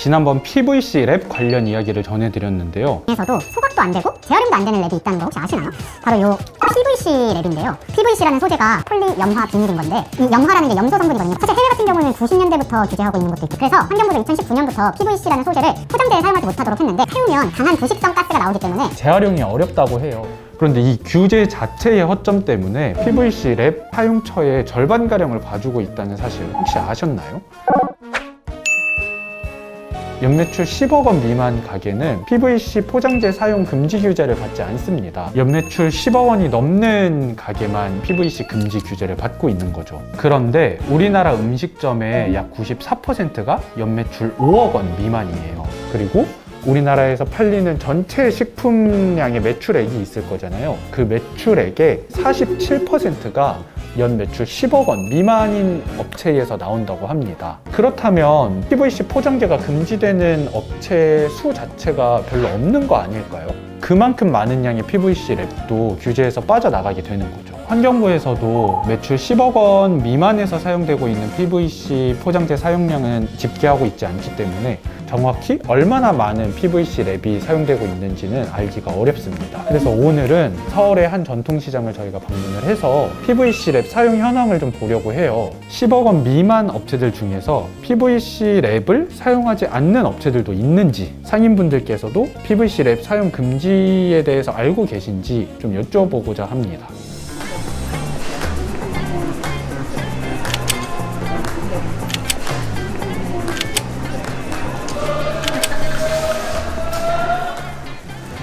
지난번 PVC 랩 관련 이야기를 전해드렸는데요. 에서도 소각도 안 되고 재활용도 안 되는 랩이 있다는 거 혹시 아시나요? 바로 요 PVC 랩인데요. PVC라는 소재가 폴리염화 비닐인 건데, 이 염화라는 게 염소 성분이거든요. 사실 해외 같은 경우는 90년대부터 규제하고 있는 것도 있고, 그래서 환경부도 2019년부터 PVC라는 소재를 포장재에 사용하지 못하도록 했는데, 태우면 강한 부식성 가스가 나오기 때문에 재활용이 어렵다고 해요. 그런데 이 규제 자체의 허점 때문에 PVC 랩 사용처의 절반가량을 봐주고 있다는 사실 혹시 아셨나요? 연매출 10억 원 미만 가게는 PVC 포장재 사용 금지 규제를 받지 않습니다. 연매출 10억 원이 넘는 가게만 PVC 금지 규제를 받고 있는 거죠. 그런데 우리나라 음식점의 약 94%가 연매출 5억 원 미만이에요. 그리고 우리나라에서 팔리는 전체 식품량의 매출액이 있을 거잖아요. 그 매출액의 47%가 연 매출 10억 원 미만인 업체에서 나온다고 합니다. 그렇다면 PVC 포장재가 금지되는 업체 수 자체가 별로 없는 거 아닐까요? 그만큼 많은 양의 PVC 랩도 규제에서 빠져나가게 되는 거죠. 환경부에서도 매출 10억 원 미만에서 사용되고 있는 PVC 포장재 사용량은 집계하고 있지 않기 때문에 정확히 얼마나 많은 PVC 랩이 사용되고 있는지는 알기가 어렵습니다. 그래서 오늘은 서울의 한 전통시장을 저희가 방문을 해서 PVC 랩 사용 현황을 좀 보려고 해요. 10억 원 미만 업체들 중에서 PVC 랩을 사용하지 않는 업체들도 있는지, 상인분들께서도 PVC 랩 사용 금지에 대해서 알고 계신지 좀 여쭤보고자 합니다.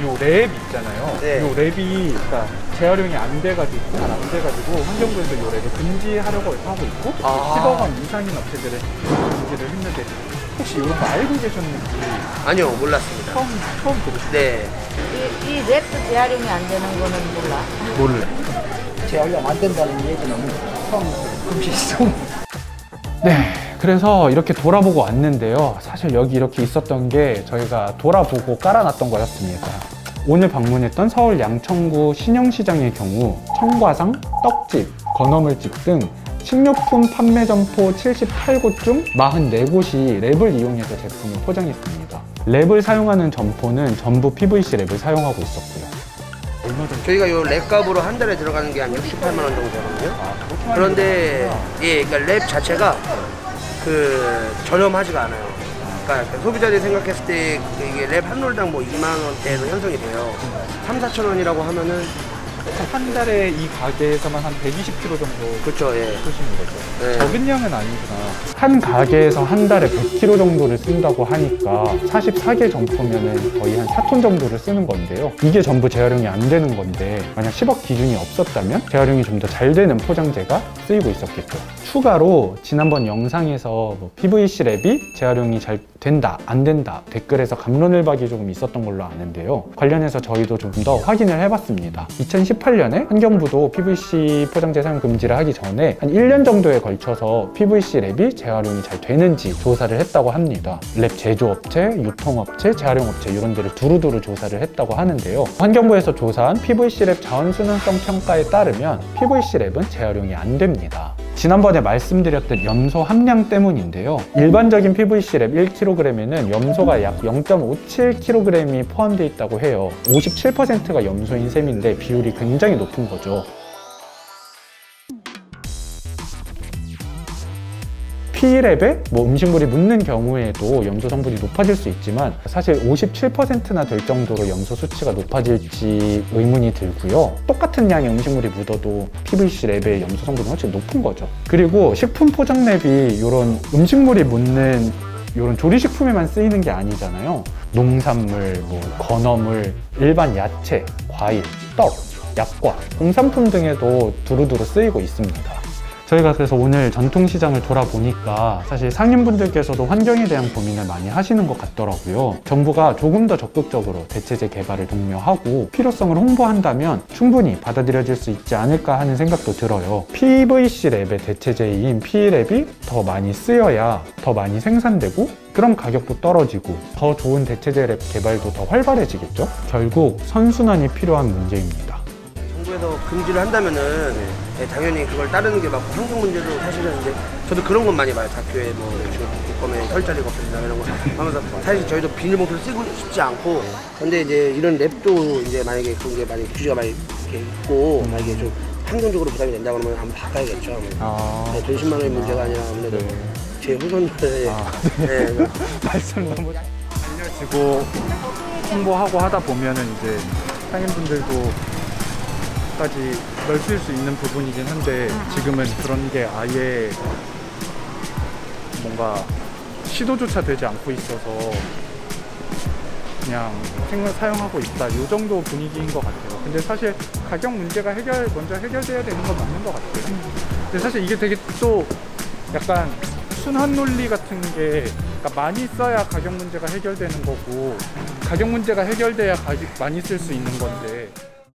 요 랩 있잖아요. 네. 요 랩이 그러니까 재활용이 안 돼가지고 잘 안 돼가지고 환경부에서 요 랩을 금지하려고 하고 있고 10억 원 이상인 업체들은 금지를 했는데 혹시 이런 거 알고 계셨는지? 아니요, 몰랐습니다. 처음 들으셨어요? 네. 이 랩도 재활용이 안 되는 거는 몰라. 몰래. 재활용 안 된다는 얘기는 처음 금시성. 네, 그래서 이렇게 돌아보고 왔는데요. 사실 여기 이렇게 있었던 게 저희가 돌아보고 깔아놨던 거였습니다. 오늘 방문했던 서울 양천구 신영시장의 경우 청과상, 떡집, 건어물집 등 식료품 판매 점포 78곳 중 44곳이 랩을 이용해서 제품을 포장했습니다. 랩을 사용하는 점포는 전부 PVC 랩을 사용하고 있었고요. 얼마 정도? 저희가 이 랩값으로 한 달에 들어가는 게 한 68만 원 정도 되거든요. 그런데 예, 그러니까 랩 자체가 저렴하지가 않아요. 그러니까 소비자들이 생각했을 때 이게 랩 한 롤당 뭐 2만 원대로 형성이 돼요. 3, 4천 원이라고 하면은 한 달에 이 가게에서만 한 120kg 정도 그렇죠, 예. 쓰시는 거죠. 네. 적은 양은 아니구나. 한 가게에서 한 달에 100kg 정도를 쓴다고 하니까 44개 점포면은 거의 한 4톤 정도를 쓰는 건데요. 이게 전부 재활용이 안 되는 건데 만약 10억 기준이 없었다면 재활용이 좀 더 잘 되는 포장재가 쓰이고 있었겠죠. 추가로 지난번 영상에서 PVC 랩이 재활용이 잘 된다, 안 된다 댓글에서 갑론을박이 조금 있었던 걸로 아는데요. 관련해서 저희도 좀 더 확인을 해봤습니다. 2018년에 환경부도 PVC 포장재 사용 금지를 하기 전에 한 1년 정도에 걸쳐서 PVC 랩이 재활용이 잘 되는지 조사를 했다고 합니다. 랩 제조업체, 유통업체, 재활용업체 이런 데를 두루두루 조사를 했다고 하는데요. 환경부에서 조사한 PVC 랩 자원순환성 평가에 따르면 PVC 랩은 재활용이 안 됩니다. 지난번에 말씀드렸던 염소 함량 때문인데요. 일반적인 PVC 랩 1kg에는 염소가 약 0.57kg이 포함되어 있다고 해요. 57%가 염소인 셈인데 비율이 굉장히 높은 거죠. P랩에 음식물이 묻는 경우에도 염소 성분이 높아질 수 있지만 사실 57%나 될 정도로 염소 수치가 높아질지 의문이 들고요. 똑같은 양의 음식물이 묻어도 PVC 랩의 염소 성분이 훨씬 높은 거죠. 그리고 식품 포장 랩이 이런 음식물이 묻는 이런 조리식품에만 쓰이는 게 아니잖아요. 농산물, 건어물, 일반 야채, 과일, 떡, 약과, 공산품 등에도 두루두루 쓰이고 있습니다. 저희가 그래서 오늘 전통시장을 돌아보니까 사실 상인분들께서도 환경에 대한 고민을 많이 하시는 것 같더라고요. 정부가 조금 더 적극적으로 대체재 개발을 독려하고 필요성을 홍보한다면 충분히 받아들여질 수 있지 않을까 하는 생각도 들어요. PVC 랩의 대체재인 P랩이 더 많이 쓰여야 더 많이 생산되고 그럼 가격도 떨어지고 더 좋은 대체재 랩 개발도 더 활발해지겠죠? 결국 선순환이 필요한 문제입니다. 정부에서 금지를 한다면은 네, 당연히 그걸 따르는 게 맞고 환경 문제도 사실은 이제 저도 그런 건 많이 봐요. 다큐에 뭐 지금 국감에 혈자리가 없어진다 이런 거 하면서 사실 저희도 비닐봉투를 쓰고 싶지 않고 근데 이제 이런 랩도 이제 만약에 그런 게 많이 규제가 많이 이렇게 있고 만약에 좀 환경적으로 부담이 된다 그러면 한번 바꿔야겠죠. 네, 돈 10만 원의 문제가 아니라 아무래도 제 후손들의 네. 말씀 너무 알려지고 홍보하고 하다 보면은 이제 상인분들도 까지 넓힐 수 있는 부분이긴 한데 지금은 그런 게 아예 뭔가 시도조차 되지 않고 있어서 그냥 사용하고 있다 이 정도 분위기인 것 같아요. 근데 사실 가격 문제가 먼저 해결돼야 되는 건 맞는 것 같아요. 근데 사실 이게 되게 또 약간 순환 논리 같은 게 그러니까 많이 써야 가격 문제가 해결되는 거고 가격 문제가 해결돼야 많이 쓸 수 있는 건데